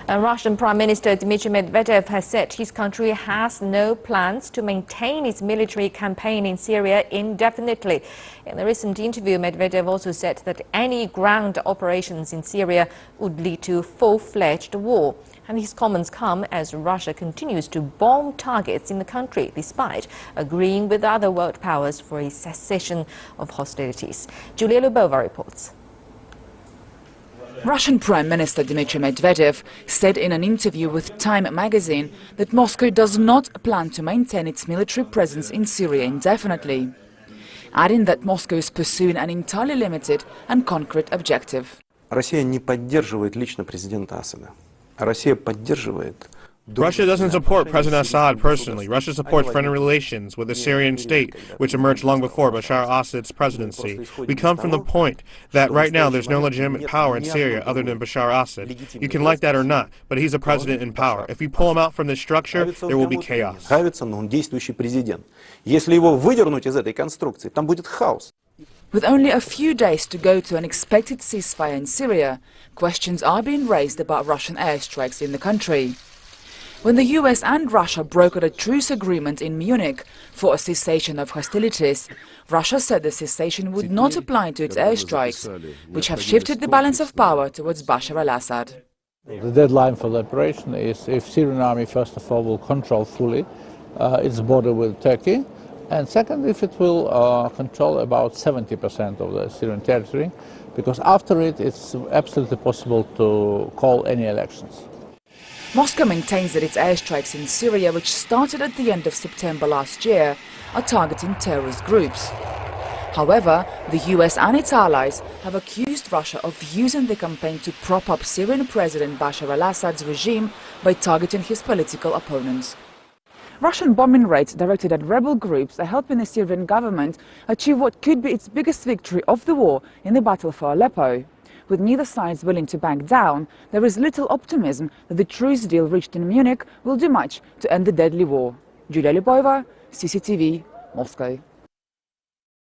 Russian Prime Minister Dmitry Medvedev has said his country has no plans to maintain its military campaign in Syria indefinitely. In a recent interview, Medvedev also said that any ground operations in Syria would lead to full-fledged war. And his comments come as Russia continues to bomb targets in the country, despite agreeing with other world powers for a cessation of hostilities. Julia Lubova reports. Russian Prime Minister Dmitry Medvedev said in an interview with Time magazine that Moscow does not plan to maintain its military presence in Syria indefinitely, adding that Moscow is pursuing an entirely limited and concrete objective. Россия не поддерживает лично президента Асада. Россия поддерживает Russia doesn't support President Assad personally. Russia supports friendly relations with the Syrian state, which emerged long before Bashar al-Assad's presidency. We come from the point that right now there's no legitimate power in Syria other than Bashar al-Assad. You can like that or not, but he's a president in power. If we pull him out from this structure, there will be chaos. With only a few days to go to an expected ceasefire in Syria, questions are being raised about Russian airstrikes in the country. When the US and Russia brokered a truce agreement in Munich for a cessation of hostilities, Russia said the cessation would not apply to its airstrikes, which have shifted the balance of power towards Bashar al-Assad. The deadline for the operation is if Syrian army, first of all, will control fully its border with Turkey, and second, if it will control about 70% of the Syrian territory, because after it, it's absolutely possible to call any elections. Moscow maintains that its airstrikes in Syria, which started at the end of September last year, are targeting terrorist groups. However, the US and its allies have accused Russia of using the campaign to prop up Syrian President Bashar al-Assad's regime by targeting his political opponents. Russian bombing raids directed at rebel groups are helping the Syrian government achieve what could be its biggest victory of the war in the battle for Aleppo. With neither side willing to back down, there is little optimism that the truce deal reached in Munich will do much to end the deadly war. Julia Lubova, CCTV, Moscow.